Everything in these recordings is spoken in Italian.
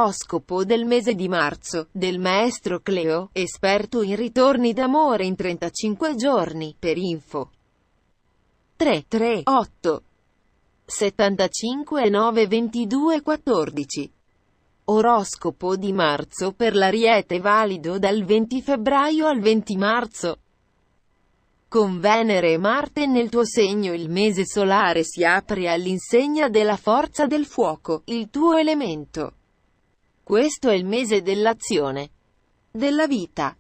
Oroscopo del mese di marzo, del maestro Cleo, esperto in ritorni d'amore in 35 giorni, per info 338 75 9 22 14. Oroscopo di marzo per l'Ariete, valido dal 20 febbraio al 20 marzo. Con Venere e Marte nel tuo segno il mese solare si apre all'insegna della forza del fuoco, il tuo elemento. Questo è il mese dell'azione, della vita,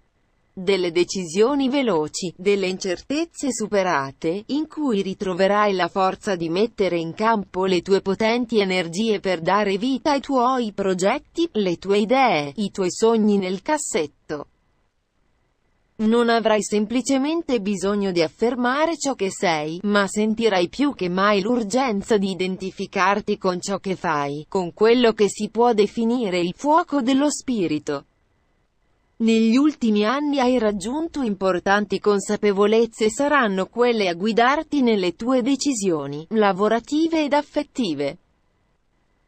delle decisioni veloci, delle incertezze superate, in cui ritroverai la forza di mettere in campo le tue potenti energie per dare vita ai tuoi progetti, le tue idee, i tuoi sogni nel cassetto. Non avrai semplicemente bisogno di affermare ciò che sei, ma sentirai più che mai l'urgenza di identificarti con ciò che fai, con quello che si può definire il fuoco dello spirito. Negli ultimi anni hai raggiunto importanti consapevolezze, saranno quelle a guidarti nelle tue decisioni, lavorative ed affettive.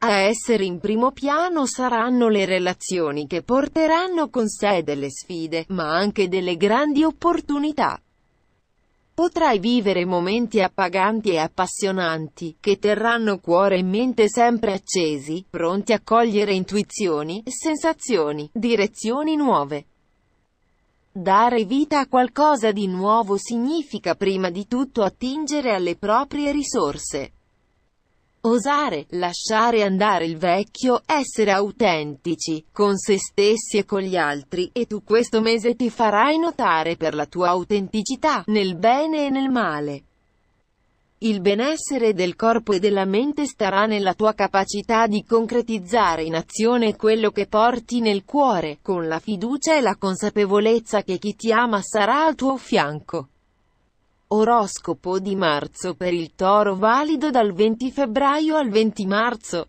A essere in primo piano saranno le relazioni che porteranno con sé delle sfide, ma anche delle grandi opportunità. Potrai vivere momenti appaganti e appassionanti, che terranno cuore e mente sempre accesi, pronti a cogliere intuizioni, sensazioni, direzioni nuove. Dare vita a qualcosa di nuovo significa prima di tutto attingere alle proprie risorse. Osare, lasciare andare il vecchio, essere autentici, con se stessi e con gli altri, e tu questo mese ti farai notare per la tua autenticità, nel bene e nel male. Il benessere del corpo e della mente starà nella tua capacità di concretizzare in azione quello che porti nel cuore, con la fiducia e la consapevolezza che chi ti ama sarà al tuo fianco. Oroscopo di marzo per il Toro, valido dal 20 febbraio al 20 marzo.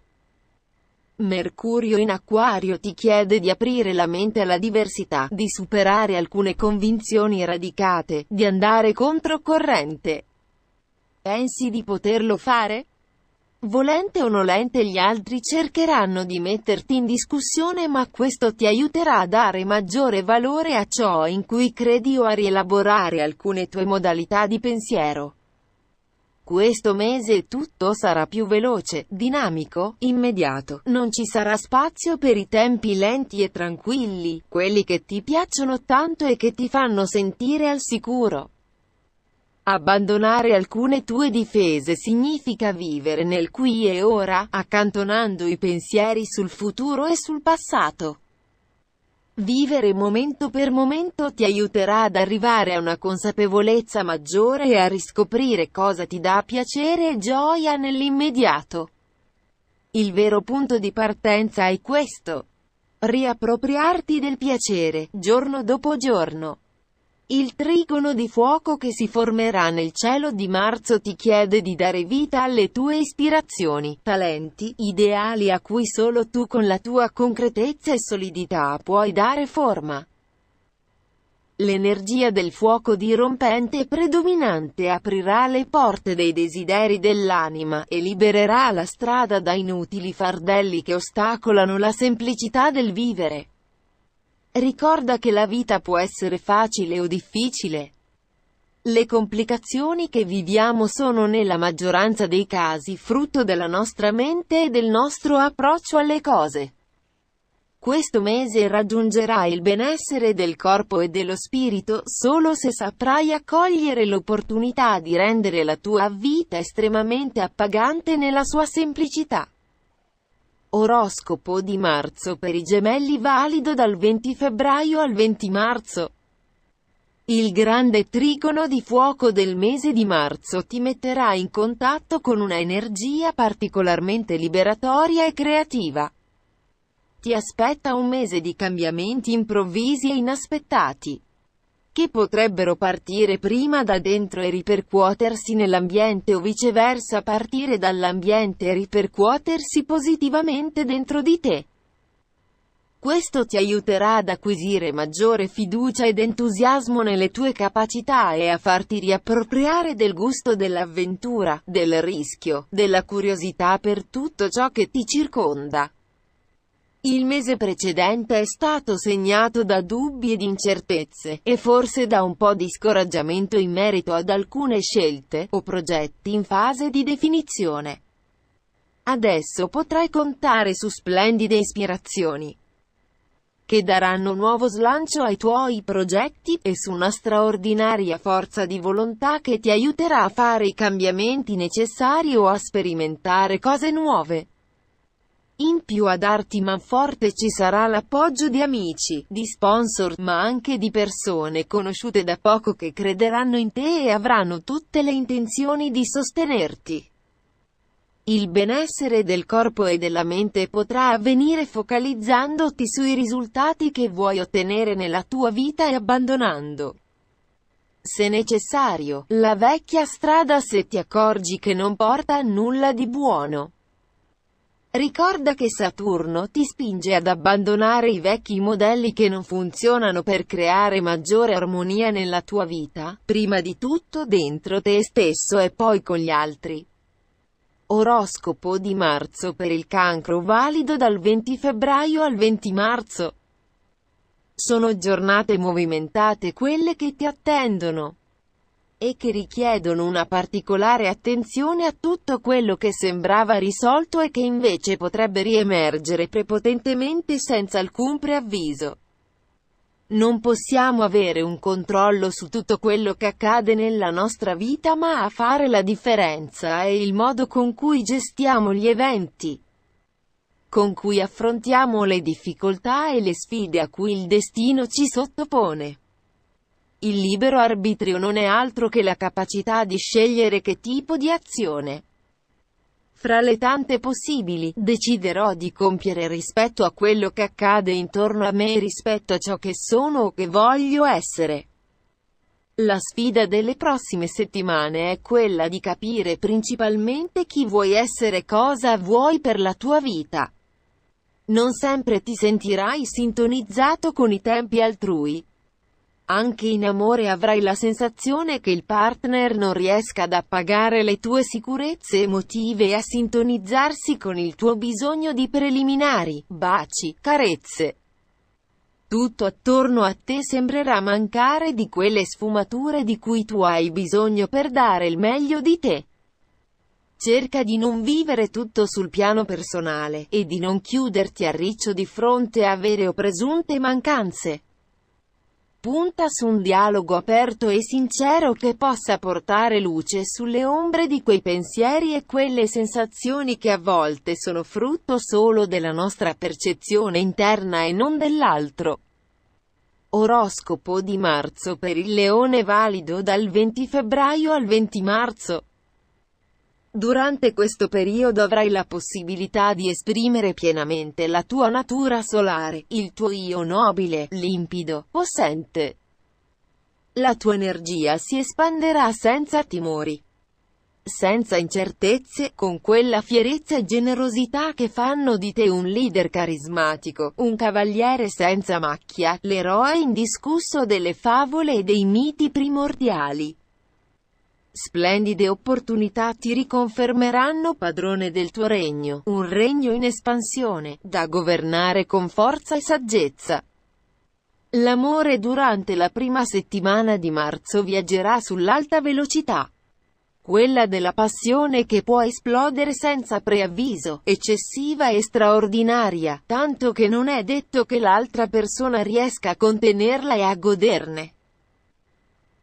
Mercurio in Acquario ti chiede di aprire la mente alla diversità, di superare alcune convinzioni radicate, di andare controcorrente. Pensi di poterlo fare? Volente o nolente gli altri cercheranno di metterti in discussione, ma questo ti aiuterà a dare maggiore valore a ciò in cui credi o a rielaborare alcune tue modalità di pensiero. Questo mese tutto sarà più veloce, dinamico, immediato. Non ci sarà spazio per i tempi lenti e tranquilli, quelli che ti piacciono tanto e che ti fanno sentire al sicuro. Abbandonare alcune tue difese significa vivere nel qui e ora, accantonando i pensieri sul futuro e sul passato. Vivere momento per momento ti aiuterà ad arrivare a una consapevolezza maggiore e a riscoprire cosa ti dà piacere e gioia nell'immediato. Il vero punto di partenza è questo: riappropriarti del piacere, giorno dopo giorno. Il trigono di fuoco che si formerà nel cielo di marzo ti chiede di dare vita alle tue ispirazioni, talenti, ideali a cui solo tu con la tua concretezza e solidità puoi dare forma. L'energia del fuoco dirompente e predominante aprirà le porte dei desideri dell'anima, e libererà la strada da inutili fardelli che ostacolano la semplicità del vivere. Ricorda che la vita può essere facile o difficile. Le complicazioni che viviamo sono nella maggioranza dei casi frutto della nostra mente e del nostro approccio alle cose. Questo mese raggiungerai il benessere del corpo e dello spirito solo se saprai accogliere l'opportunità di rendere la tua vita estremamente appagante nella sua semplicità. Oroscopo di marzo per i Gemelli, valido dal 20 febbraio al 20 marzo. Il grande trigono di fuoco del mese di marzo ti metterà in contatto con una energia particolarmente liberatoria e creativa. Ti aspetta un mese di cambiamenti improvvisi e inaspettati, che potrebbero partire prima da dentro e ripercuotersi nell'ambiente o viceversa partire dall'ambiente e ripercuotersi positivamente dentro di te. Questo ti aiuterà ad acquisire maggiore fiducia ed entusiasmo nelle tue capacità e a farti riappropriare del gusto dell'avventura, del rischio, della curiosità per tutto ciò che ti circonda. Il mese precedente è stato segnato da dubbi ed incertezze, e forse da un po' di scoraggiamento in merito ad alcune scelte, o progetti in fase di definizione. Adesso potrai contare su splendide ispirazioni che daranno nuovo slancio ai tuoi progetti, e su una straordinaria forza di volontà che ti aiuterà a fare i cambiamenti necessari o a sperimentare cose nuove. In più, a darti manforte ci sarà l'appoggio di amici, di sponsor, ma anche di persone conosciute da poco che crederanno in te e avranno tutte le intenzioni di sostenerti. Il benessere del corpo e della mente potrà avvenire focalizzandoti sui risultati che vuoi ottenere nella tua vita e abbandonando, se necessario, la vecchia strada se ti accorgi che non porta a nulla di buono. Ricorda che Saturno ti spinge ad abbandonare i vecchi modelli che non funzionano per creare maggiore armonia nella tua vita, prima di tutto dentro te stesso e poi con gli altri. Oroscopo di marzo per il Cancro, valido dal 20 febbraio al 20 marzo. Sono giornate movimentate quelle che ti attendono, e che richiedono una particolare attenzione a tutto quello che sembrava risolto e che invece potrebbe riemergere prepotentemente senza alcun preavviso. Non possiamo avere un controllo su tutto quello che accade nella nostra vita, ma a fare la differenza è il modo con cui gestiamo gli eventi, con cui affrontiamo le difficoltà e le sfide a cui il destino ci sottopone. Il libero arbitrio non è altro che la capacità di scegliere che tipo di azione, fra le tante possibili, deciderò di compiere rispetto a quello che accade intorno a me e rispetto a ciò che sono o che voglio essere. La sfida delle prossime settimane è quella di capire principalmente chi vuoi essere e cosa vuoi per la tua vita. Non sempre ti sentirai sintonizzato con i tempi altrui. Anche in amore avrai la sensazione che il partner non riesca ad appagare le tue sicurezze emotive e a sintonizzarsi con il tuo bisogno di preliminari, baci, carezze. Tutto attorno a te sembrerà mancare di quelle sfumature di cui tu hai bisogno per dare il meglio di te. Cerca di non vivere tutto sul piano personale, e di non chiuderti a riccio di fronte a vere o presunte mancanze. Punta su un dialogo aperto e sincero che possa portare luce sulle ombre di quei pensieri e quelle sensazioni che a volte sono frutto solo della nostra percezione interna e non dell'altro. Oroscopo di marzo per il Leone, valido dal 20 febbraio al 20 marzo. Durante questo periodo avrai la possibilità di esprimere pienamente la tua natura solare, il tuo io nobile, limpido, possente. La tua energia si espanderà senza timori, senza incertezze, con quella fierezza e generosità che fanno di te un leader carismatico, un cavaliere senza macchia, l'eroe indiscusso delle favole e dei miti primordiali. Splendide opportunità ti riconfermeranno padrone del tuo regno, un regno in espansione, da governare con forza e saggezza. L'amore durante la prima settimana di marzo viaggerà sull'alta velocità, quella della passione che può esplodere senza preavviso, eccessiva e straordinaria, tanto che non è detto che l'altra persona riesca a contenerla e a goderne.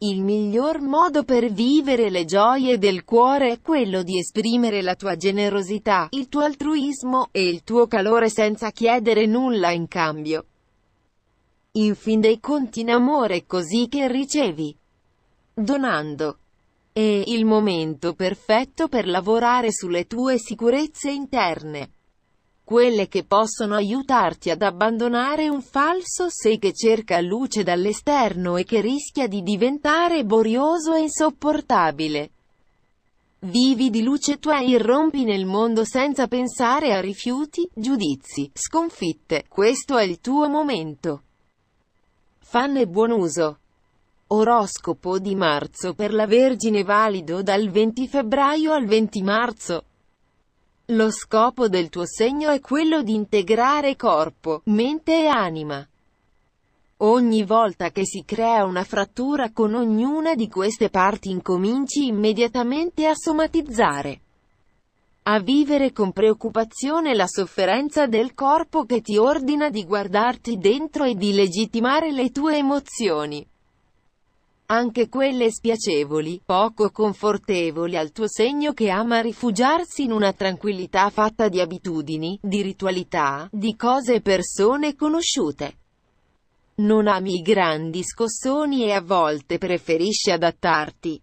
Il miglior modo per vivere le gioie del cuore è quello di esprimere la tua generosità, il tuo altruismo, e il tuo calore senza chiedere nulla in cambio. In fin dei conti in amore è così che ricevi, donando. È il momento perfetto per lavorare sulle tue sicurezze interne, quelle che possono aiutarti ad abbandonare un falso sé che cerca luce dall'esterno e che rischia di diventare borioso e insopportabile. Vivi di luce tua e irrompi nel mondo senza pensare a rifiuti, giudizi, sconfitte. Questo è il tuo momento. Fanne buon uso. Oroscopo di marzo per la Vergine, valido dal 20 febbraio al 20 marzo. Lo scopo del tuo segno è quello di integrare corpo, mente e anima. Ogni volta che si crea una frattura con ognuna di queste parti incominci immediatamente a somatizzare, a vivere con preoccupazione la sofferenza del corpo che ti ordina di guardarti dentro e di legittimare le tue emozioni, anche quelle spiacevoli, poco confortevoli al tuo segno che ama rifugiarsi in una tranquillità fatta di abitudini, di ritualità, di cose e persone conosciute. Non ami i grandi scossoni e a volte preferisci adattarti,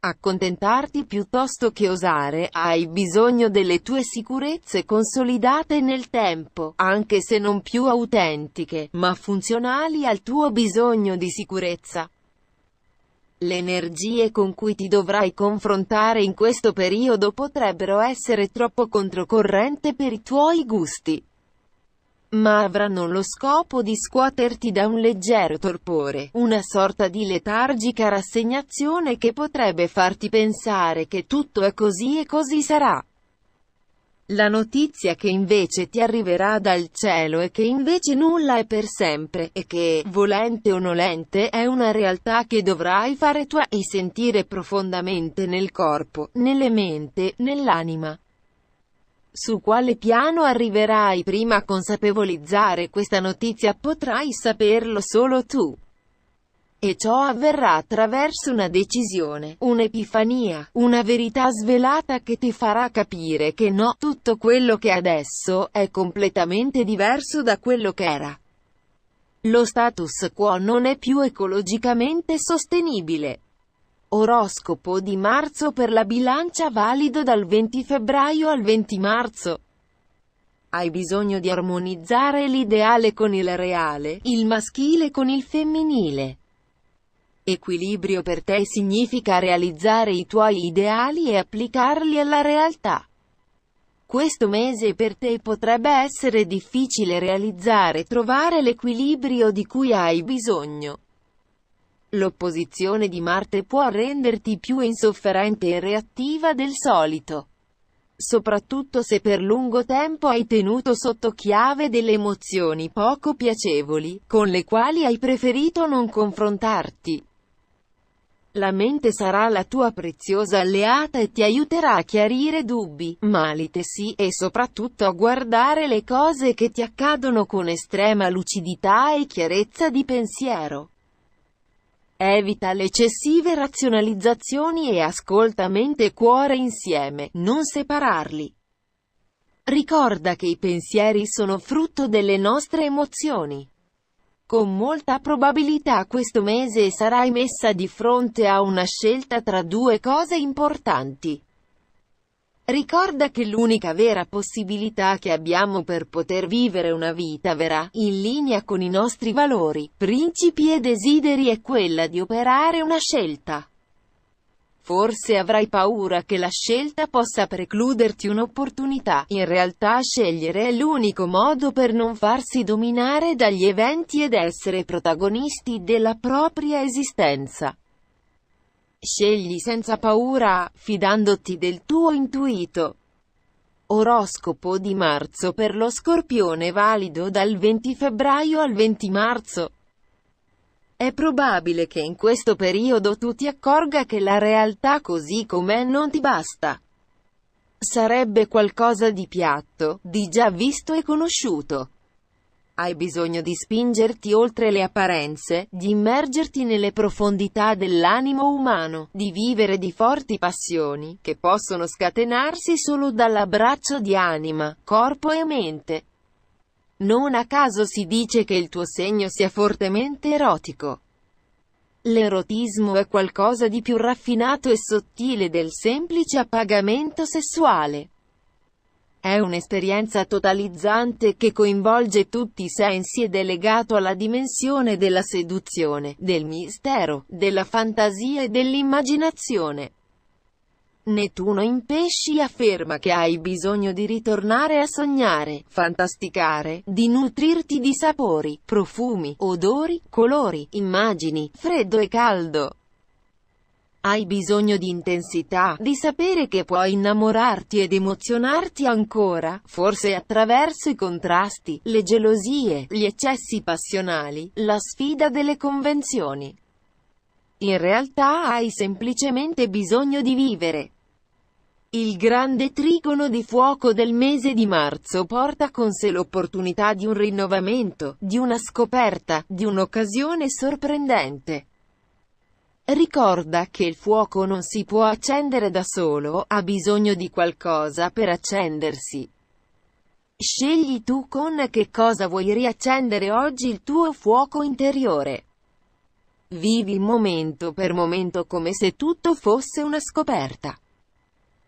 accontentarti piuttosto che osare. Hai bisogno delle tue sicurezze consolidate nel tempo, anche se non più autentiche, ma funzionali al tuo bisogno di sicurezza. Le energie con cui ti dovrai confrontare in questo periodo potrebbero essere troppo controcorrente per i tuoi gusti, ma avranno lo scopo di scuoterti da un leggero torpore, una sorta di letargica rassegnazione che potrebbe farti pensare che tutto è così e così sarà. La notizia che invece ti arriverà dal cielo è che invece nulla è per sempre, e che, volente o nolente, è una realtà che dovrai fare tua e sentire profondamente nel corpo, nella mente, nell'anima. Su quale piano arriverai prima a consapevolizzare questa notizia potrai saperlo solo tu. E ciò avverrà attraverso una decisione, un'epifania, una verità svelata che ti farà capire che no, tutto quello che adesso è completamente diverso da quello che era. Lo status quo non è più ecologicamente sostenibile. Oroscopo di marzo per la bilancia valido dal 20 febbraio al 20 marzo. Hai bisogno di armonizzare l'ideale con il reale, il maschile con il femminile. Equilibrio per te significa realizzare i tuoi ideali e applicarli alla realtà. Questo mese per te potrebbe essere difficile realizzare e trovare l'equilibrio di cui hai bisogno. L'opposizione di Marte può renderti più insofferente e reattiva del solito, soprattutto se per lungo tempo hai tenuto sotto chiave delle emozioni poco piacevoli, con le quali hai preferito non confrontarti. La mente sarà la tua preziosa alleata e ti aiuterà a chiarire dubbi, malitesi, e soprattutto a guardare le cose che ti accadono con estrema lucidità e chiarezza di pensiero. Evita le eccessive razionalizzazioni e ascolta mente e cuore insieme, non separarli. Ricorda che i pensieri sono frutto delle nostre emozioni. Con molta probabilità questo mese sarai messa di fronte a una scelta tra due cose importanti. Ricorda che l'unica vera possibilità che abbiamo per poter vivere una vita vera, in linea con i nostri valori, principi e desideri è quella di operare una scelta. Forse avrai paura che la scelta possa precluderti un'opportunità. In realtà scegliere è l'unico modo per non farsi dominare dagli eventi ed essere protagonisti della propria esistenza. Scegli senza paura, fidandoti del tuo intuito. Oroscopo di marzo per lo Scorpione valido dal 20 febbraio al 20 marzo. È probabile che in questo periodo tu ti accorga che la realtà così com'è non ti basta. Sarebbe qualcosa di piatto, di già visto e conosciuto. Hai bisogno di spingerti oltre le apparenze, di immergerti nelle profondità dell'animo umano, di vivere di forti passioni, che possono scatenarsi solo dall'abbraccio di anima, corpo e mente. Non a caso si dice che il tuo segno sia fortemente erotico. L'erotismo è qualcosa di più raffinato e sottile del semplice appagamento sessuale. È un'esperienza totalizzante che coinvolge tutti i sensi ed è legato alla dimensione della seduzione, del mistero, della fantasia e dell'immaginazione. Nettuno in Pesci afferma che hai bisogno di ritornare a sognare, fantasticare, di nutrirti di sapori, profumi, odori, colori, immagini, freddo e caldo. Hai bisogno di intensità, di sapere che puoi innamorarti ed emozionarti ancora, forse attraverso i contrasti, le gelosie, gli eccessi passionali, la sfida delle convenzioni. In realtà hai semplicemente bisogno di vivere. Il grande trigono di fuoco del mese di marzo porta con sé l'opportunità di un rinnovamento, di una scoperta, di un'occasione sorprendente. Ricorda che il fuoco non si può accendere da solo, ha bisogno di qualcosa per accendersi. Scegli tu con che cosa vuoi riaccendere oggi il tuo fuoco interiore. Vivi momento per momento come se tutto fosse una scoperta.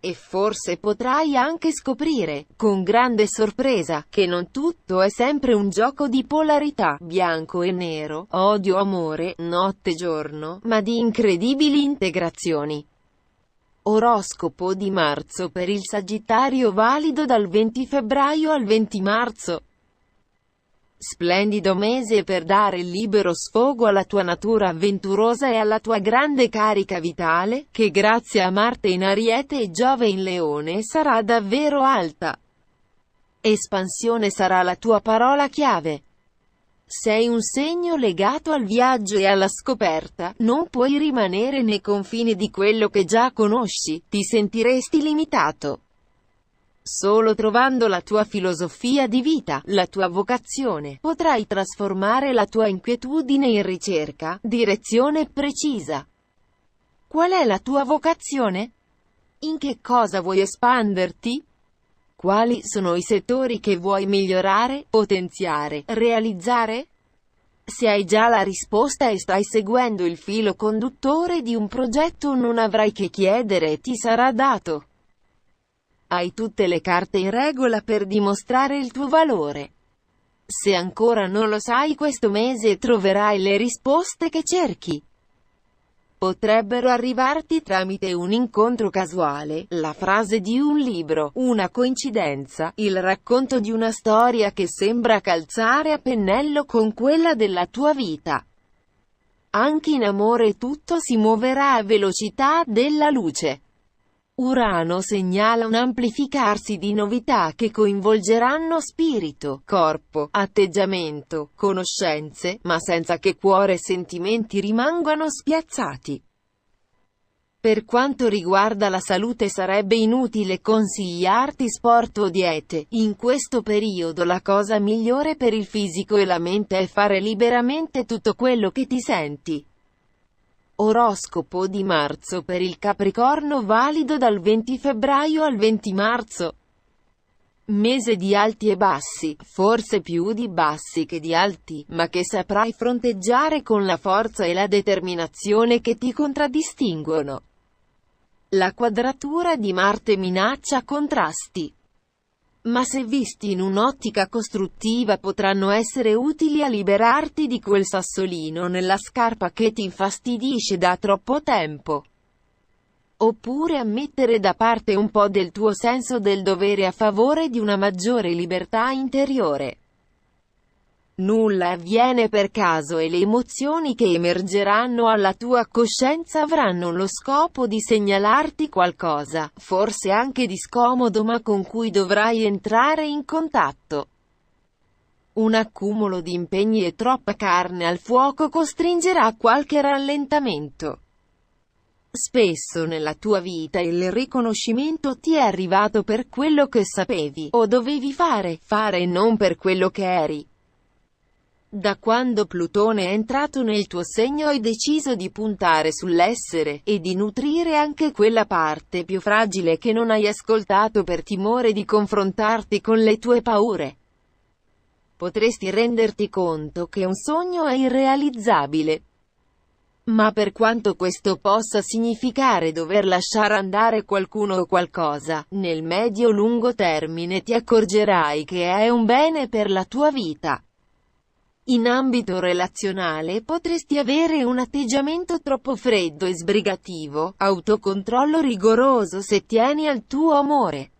E forse potrai anche scoprire, con grande sorpresa, che non tutto è sempre un gioco di polarità, bianco e nero, odio-amore, notte-giorno, ma di incredibili integrazioni. Oroscopo di marzo per il Sagittario valido dal 20 febbraio al 20 marzo. Splendido mese per dare libero sfogo alla tua natura avventurosa e alla tua grande carica vitale, che grazie a Marte in Ariete e Giove in Leone sarà davvero alta. Espansione sarà la tua parola chiave. Sei un segno legato al viaggio e alla scoperta, non puoi rimanere nei confini di quello che già conosci, ti sentiresti limitato. Solo trovando la tua filosofia di vita, la tua vocazione, potrai trasformare la tua inquietudine in ricerca, direzione precisa. Qual è la tua vocazione? In che cosa vuoi espanderti? Quali sono i settori che vuoi migliorare, potenziare, realizzare? Se hai già la risposta e stai seguendo il filo conduttore di un progetto, non avrai che chiedere e ti sarà dato. Hai tutte le carte in regola per dimostrare il tuo valore. Se ancora non lo sai, questo mese troverai le risposte che cerchi. Potrebbero arrivarti tramite un incontro casuale, la frase di un libro, una coincidenza, il racconto di una storia che sembra calzare a pennello con quella della tua vita. Anche in amore tutto si muoverà a velocità della luce. Urano segnala un amplificarsi di novità che coinvolgeranno spirito, corpo, atteggiamento, conoscenze, ma senza che cuore e sentimenti rimangano spiazzati. Per quanto riguarda la salute sarebbe inutile consigliarti sport o diete. In questo periodo la cosa migliore per il fisico e la mente è fare liberamente tutto quello che ti senti. Oroscopo di marzo per il Capricorno valido dal 20 febbraio al 20 marzo. Mese di alti e bassi, forse più di bassi che di alti, ma che saprai fronteggiare con la forza e la determinazione che ti contraddistinguono. La quadratura di Marte minaccia contrasti. Ma se visti in un'ottica costruttiva potranno essere utili a liberarti di quel sassolino nella scarpa che ti infastidisce da troppo tempo. Oppure a mettere da parte un po' del tuo senso del dovere a favore di una maggiore libertà interiore. Nulla avviene per caso e le emozioni che emergeranno alla tua coscienza avranno lo scopo di segnalarti qualcosa, forse anche di scomodo ma con cui dovrai entrare in contatto. Un accumulo di impegni e troppa carne al fuoco costringerà a qualche rallentamento. Spesso nella tua vita il riconoscimento ti è arrivato per quello che sapevi, o dovevi fare e non per quello che eri. Da quando Plutone è entrato nel tuo segno hai deciso di puntare sull'essere, e di nutrire anche quella parte più fragile che non hai ascoltato per timore di confrontarti con le tue paure. Potresti renderti conto che un sogno è irrealizzabile. Ma per quanto questo possa significare dover lasciare andare qualcuno o qualcosa, nel medio-lungo termine ti accorgerai che è un bene per la tua vita. In ambito relazionale potresti avere un atteggiamento troppo freddo e sbrigativo, autocontrollo rigoroso se tieni al tuo amore.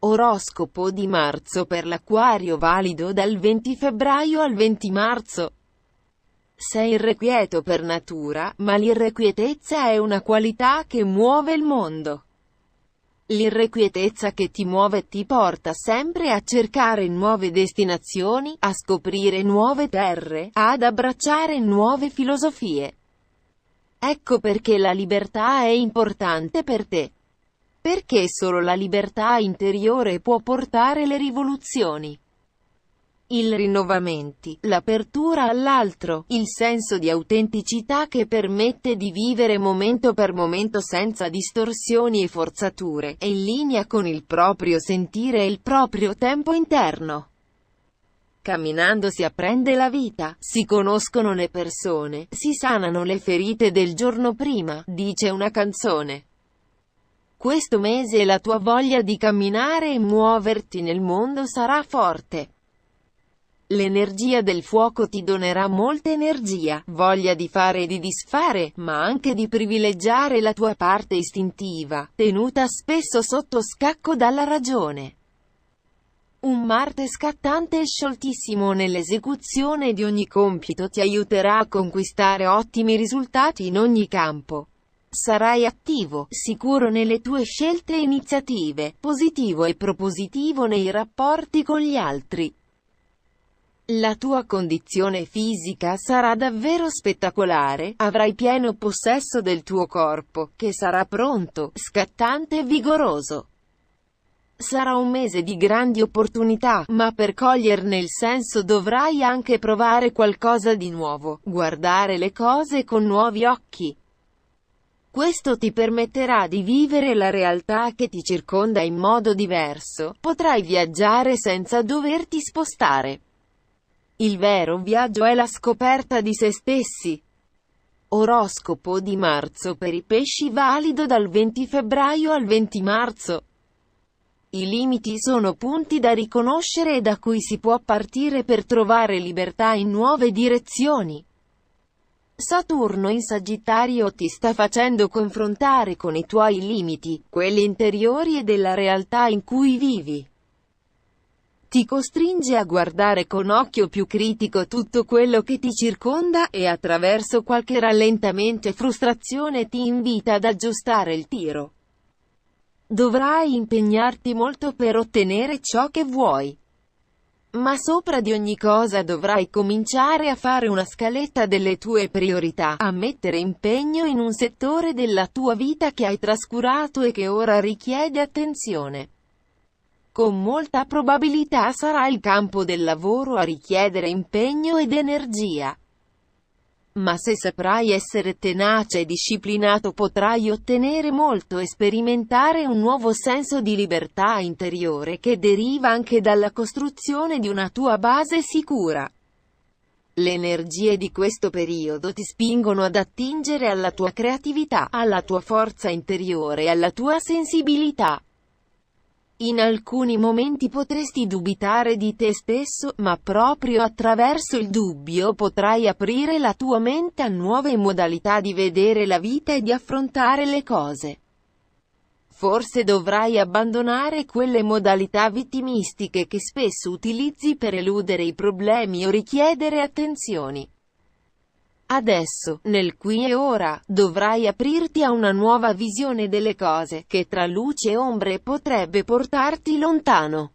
Oroscopo di marzo per l'Acquario valido dal 20 febbraio al 20 marzo. Sei irrequieto per natura, ma l'irrequietezza è una qualità che muove il mondo. L'irrequietezza che ti muove ti porta sempre a cercare nuove destinazioni, a scoprire nuove terre, ad abbracciare nuove filosofie. Ecco perché la libertà è importante per te. Perché solo la libertà interiore può portare le rivoluzioni. Il rinnovamenti, l'apertura all'altro, il senso di autenticità che permette di vivere momento per momento senza distorsioni e forzature, e in linea con il proprio sentire e il proprio tempo interno. Camminando si apprende la vita, si conoscono le persone, si sanano le ferite del giorno prima, dice una canzone. Questo mese la tua voglia di camminare e muoverti nel mondo sarà forte. L'energia del fuoco ti donerà molta energia, voglia di fare e di disfare, ma anche di privilegiare la tua parte istintiva, tenuta spesso sotto scacco dalla ragione. Un Marte scattante e scioltissimo nell'esecuzione di ogni compito ti aiuterà a conquistare ottimi risultati in ogni campo. Sarai attivo, sicuro nelle tue scelte e iniziative, positivo e propositivo nei rapporti con gli altri. La tua condizione fisica sarà davvero spettacolare, avrai pieno possesso del tuo corpo, che sarà pronto, scattante e vigoroso. Sarà un mese di grandi opportunità, ma per coglierne il senso dovrai anche provare qualcosa di nuovo, guardare le cose con nuovi occhi. Questo ti permetterà di vivere la realtà che ti circonda in modo diverso, potrai viaggiare senza doverti spostare. Il vero viaggio è la scoperta di se stessi. Oroscopo di marzo per i pesci valido dal 20 febbraio al 20 marzo. I limiti sono punti da riconoscere e da cui si può partire per trovare libertà in nuove direzioni. Saturno in Sagittario ti sta facendo confrontare con i tuoi limiti, quelli interiori e della realtà in cui vivi. Ti costringe a guardare con occhio più critico tutto quello che ti circonda, e attraverso qualche rallentamento e frustrazione ti invita ad aggiustare il tiro. Dovrai impegnarti molto per ottenere ciò che vuoi. Ma sopra di ogni cosa dovrai cominciare a fare una scaletta delle tue priorità, a mettere impegno in un settore della tua vita che hai trascurato e che ora richiede attenzione. Con molta probabilità sarà il campo del lavoro a richiedere impegno ed energia. Ma se saprai essere tenace e disciplinato potrai ottenere molto e sperimentare un nuovo senso di libertà interiore che deriva anche dalla costruzione di una tua base sicura. Le energie di questo periodo ti spingono ad attingere alla tua creatività, alla tua forza interiore e alla tua sensibilità. In alcuni momenti potresti dubitare di te stesso, ma proprio attraverso il dubbio potrai aprire la tua mente a nuove modalità di vedere la vita e di affrontare le cose. Forse dovrai abbandonare quelle modalità vittimistiche che spesso utilizzi per eludere i problemi o richiedere attenzioni. Adesso, nel qui e ora, dovrai aprirti a una nuova visione delle cose, che tra luce e ombre potrebbe portarti lontano.